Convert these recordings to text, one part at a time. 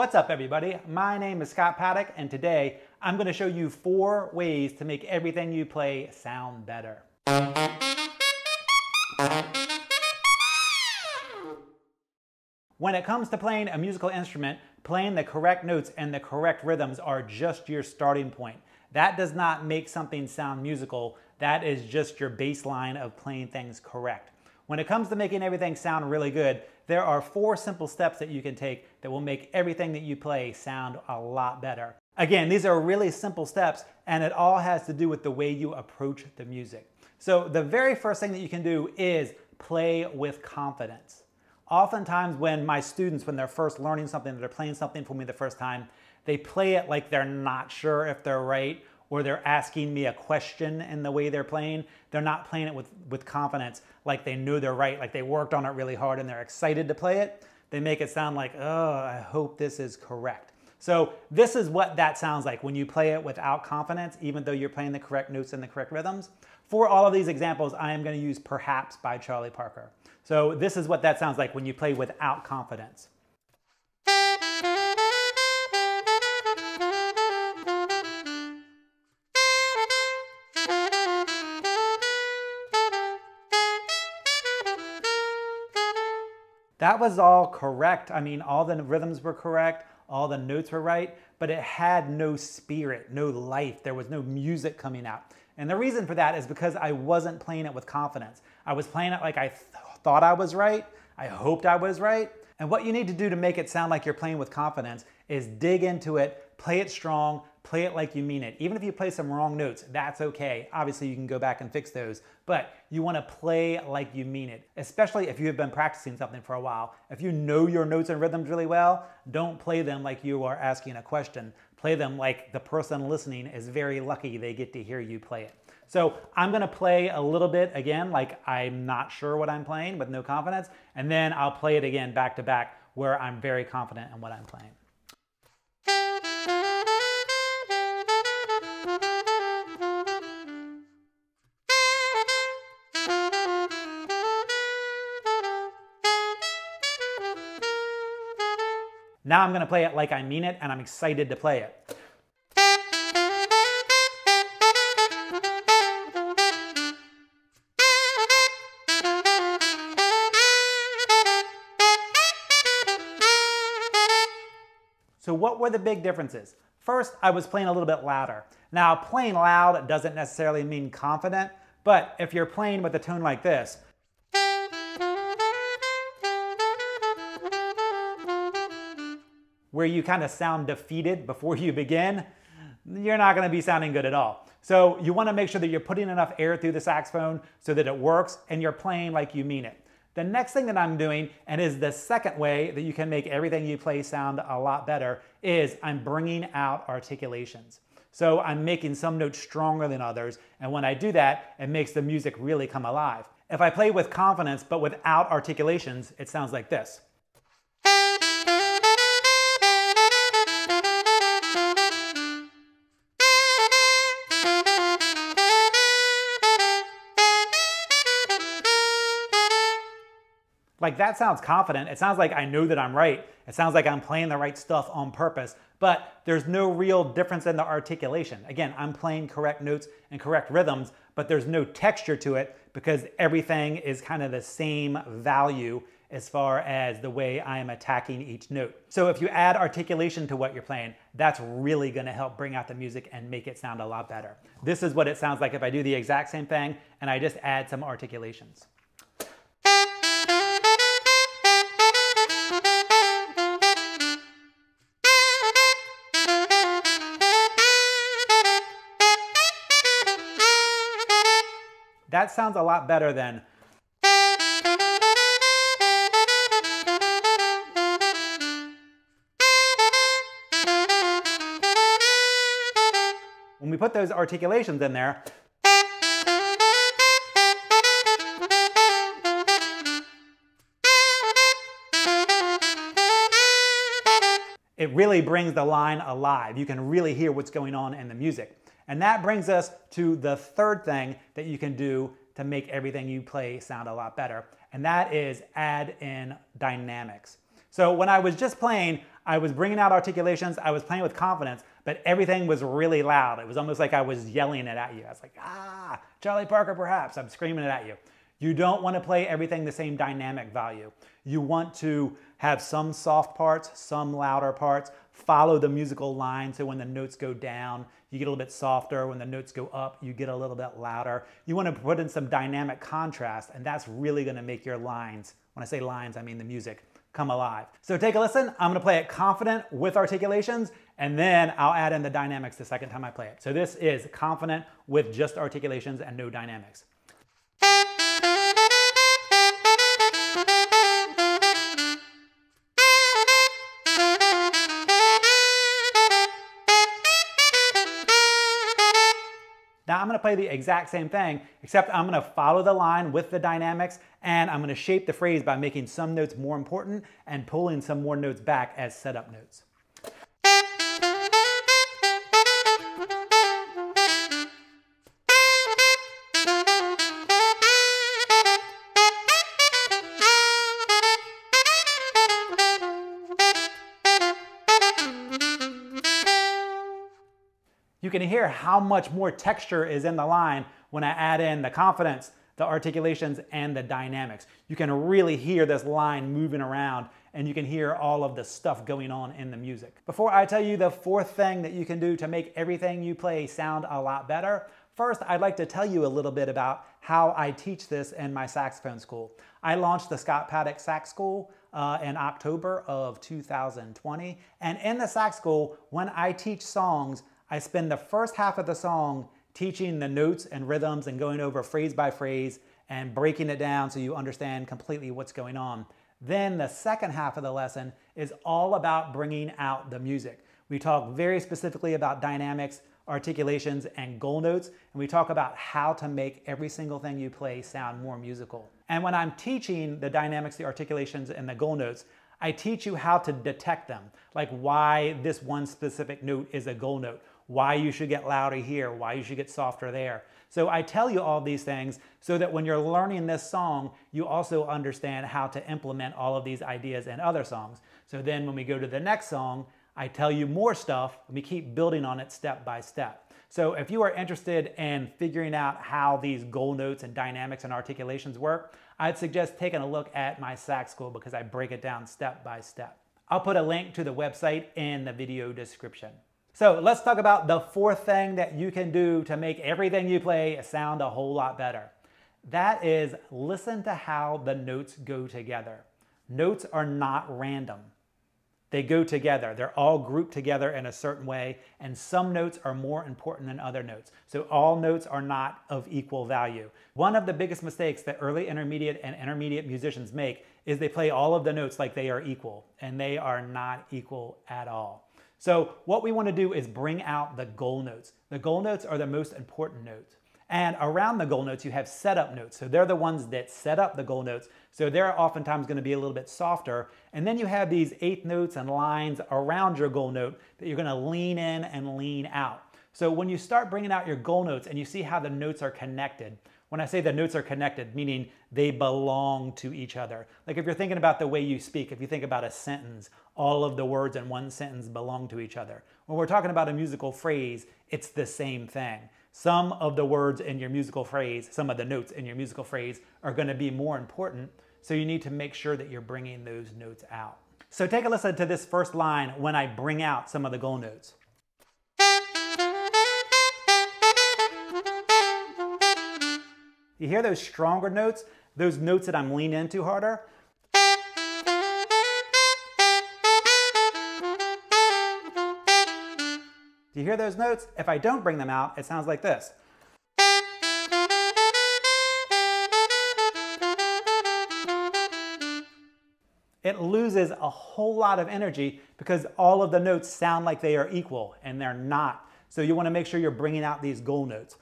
What's up everybody? My name is Scott Paddock and today I'm going to show you 4 ways to make everything you play sound better. When it comes to playing a musical instrument, playing the correct notes and the correct rhythms are just your starting point. That does not make something sound musical. That is just your baseline of playing things correct. When it comes to making everything sound really good, there are 4 simple steps that you can take that will make everything that you play sound a lot better. Again, these are really simple steps and it all has to do with the way you approach the music. So the very first thing that you can do is play with confidence. Oftentimes when my students, when they're first learning something, they're playing something for me the first time, they play it like they're not sure if they're right, or they're asking me a question in the way they're playing. They're not playing it with confidence, like they know they're right, like they worked on it really hard and they're excited to play it. They make it sound like, oh, I hope this is correct. So this is what that sounds like when you play it without confidence, even though you're playing the correct notes and the correct rhythms. For all of these examples, I am going to use Perhaps by Charlie Parker. So this is what that sounds like when you play without confidence. That was all correct. I mean, all the rhythms were correct, all the notes were right, but it had no spirit, no life. There was no music coming out. And the reason for that is because I wasn't playing it with confidence. I was playing it like I thought I was right. I hoped I was right. And what you need to do to make it sound like you're playing with confidence is dig into it, play it strong, play it like you mean it. Even if you play some wrong notes, that's okay. Obviously, you can go back and fix those, but you want to play like you mean it, especially if you have been practicing something for a while. If you know your notes and rhythms really well, don't play them like you are asking a question. Play them like the person listening is very lucky they get to hear you play it. So I'm going to play a little bit again like I'm not sure what I'm playing with no confidence, and then I'll play it again back to back where I'm very confident in what I'm playing. Now I'm going to play it like I mean it, and I'm excited to play it. So what were the big differences? First, I was playing a little bit louder. Now, playing loud doesn't necessarily mean confident, but if you're playing with a tone like this, where you kind of sound defeated before you begin, you're not going to be sounding good at all. So you want to make sure that you're putting enough air through the saxophone so that it works and you're playing like you mean it. The next thing that I'm doing, and is the second way that you can make everything you play sound a lot better, is I'm bringing out articulations. So I'm making some notes stronger than others, and when I do that, it makes the music really come alive. If I play with confidence but without articulations, it sounds like this. Like that sounds confident. It sounds like I know that I'm right. It sounds like I'm playing the right stuff on purpose, but there's no real difference in the articulation. Again, I'm playing correct notes and correct rhythms, but there's no texture to it because everything is kind of the same value as far as the way I am attacking each note. So if you add articulation to what you're playing, that's really gonna help bring out the music and make it sound a lot better. This is what it sounds like if I do the exact same thing and I just add some articulations. That sounds a lot better than when we put those articulations in there. It really brings the line alive. You can really hear what's going on in the music. And that brings us to the third thing that you can do to make everything you play sound a lot better, and that is add in dynamics. So when I was just playing, I was bringing out articulations, I was playing with confidence, but everything was really loud. It was almost like I was yelling it at you. I was like, ah, Charlie Parker perhaps, I'm screaming it at you. You don't want to play everything the same dynamic value. You want to have some soft parts, some louder parts, follow the musical line, so when the notes go down, you get a little bit softer. When the notes go up, you get a little bit louder. You want to put in some dynamic contrast, and that's really going to make your lines, when I say lines, I mean the music, come alive. So take a listen. I'm going to play it confident with articulations, and then I'll add in the dynamics the second time I play it. So this is confident with just articulations and no dynamics. Now I'm going to play the exact same thing, except I'm going to follow the line with the dynamics, and I'm going to shape the phrase by making some notes more important and pulling some more notes back as setup notes. You can hear how much more texture is in the line when I add in the confidence, the articulations, and the dynamics. You can really hear this line moving around, and you can hear all of the stuff going on in the music. Before I tell you the fourth thing that you can do to make everything you play sound a lot better, first I'd like to tell you a little bit about how I teach this in my saxophone school. I launched the Scott Paddock Sax School in October of 2020, and in the sax school, when I teach songs, I spend the first half of the song teaching the notes and rhythms and going over phrase by phrase and breaking it down so you understand completely what's going on. Then the second half of the lesson is all about bringing out the music. We talk very specifically about dynamics, articulations, and goal notes, and we talk about how to make every single thing you play sound more musical. And when I'm teaching the dynamics, the articulations, and the goal notes, I teach you how to detect them, like why this one specific note is a goal note, why you should get louder here, why you should get softer there. So I tell you all these things so that when you're learning this song, you also understand how to implement all of these ideas in other songs. So then when we go to the next song, I tell you more stuff, and we keep building on it step by step. So if you are interested in figuring out how these goal notes and dynamics and articulations work, I'd suggest taking a look at my sax school because I break it down step by step. I'll put a link to the website in the video description. So let's talk about the fourth thing that you can do to make everything you play sound a whole lot better. That is, listen to how the notes go together. Notes are not random. They go together. They're all grouped together in a certain way, and some notes are more important than other notes. So all notes are not of equal value. One of the biggest mistakes that early intermediate and intermediate musicians make is they play all of the notes like they are equal, and they are not equal at all. So what we want to do is bring out the goal notes. The goal notes are the most important notes. And around the goal notes, you have setup notes. So they're the ones that set up the goal notes. So they're oftentimes going to be a little bit softer. And then you have these eighth notes and lines around your goal note that you're going to lean in and lean out. So when you start bringing out your goal notes and you see how the notes are connected, when I say the notes are connected, meaning they belong to each other. Like if you're thinking about the way you speak, if you think about a sentence, all of the words in one sentence belong to each other. When we're talking about a musical phrase, it's the same thing. Some of the words in your musical phrase, some of the notes in your musical phrase are going to be more important, so you need to make sure that you're bringing those notes out. So take a listen to this first line when I bring out some of the goal notes. You hear those stronger notes, those notes that I'm leaning into harder? Do you hear those notes? If I don't bring them out, it sounds like this. It loses a whole lot of energy because all of the notes sound like they are equal, and they're not. So you want to make sure you're bringing out these goal notes.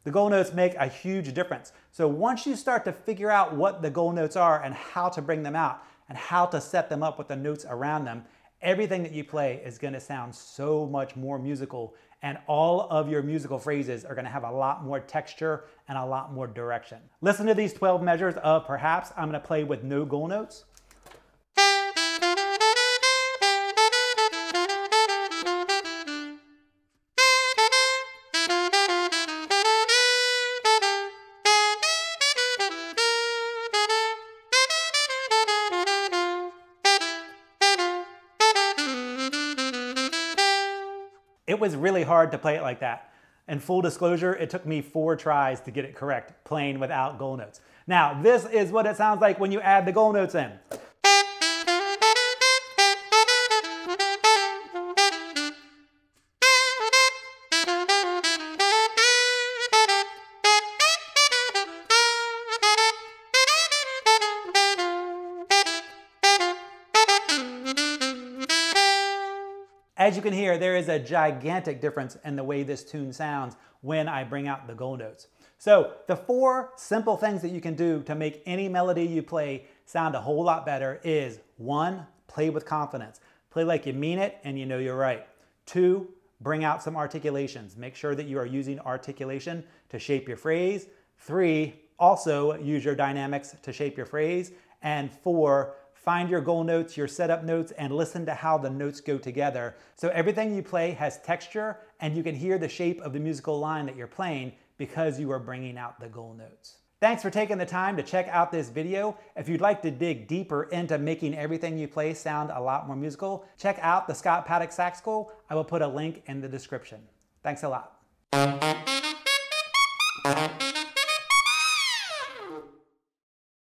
The goal notes make a huge difference. So once you start to figure out what the goal notes are and how to bring them out and how to set them up with the notes around them, everything that you play is going to sound so much more musical and all of your musical phrases are going to have a lot more texture and a lot more direction. Listen to these 12 measures of Perhaps. I'm going to play with no goal notes. It was really hard to play it like that. In full disclosure, it took me 4 tries to get it correct, playing without goal notes. Now, this is what it sounds like when you add the goal notes in. As you can hear, there is a gigantic difference in the way this tune sounds when I bring out the goal notes. So the 4 simple things that you can do to make any melody you play sound a whole lot better is 1, play with confidence. Play like you mean it and you know you're right. 2, bring out some articulations. Make sure that you are using articulation to shape your phrase. 3, also use your dynamics to shape your phrase. And 4, find your goal notes, your setup notes, and listen to how the notes go together. So everything you play has texture, and you can hear the shape of the musical line that you're playing because you are bringing out the goal notes. Thanks for taking the time to check out this video. If you'd like to dig deeper into making everything you play sound a lot more musical, check out the Scott Paddock Sax School. I will put a link in the description. Thanks a lot.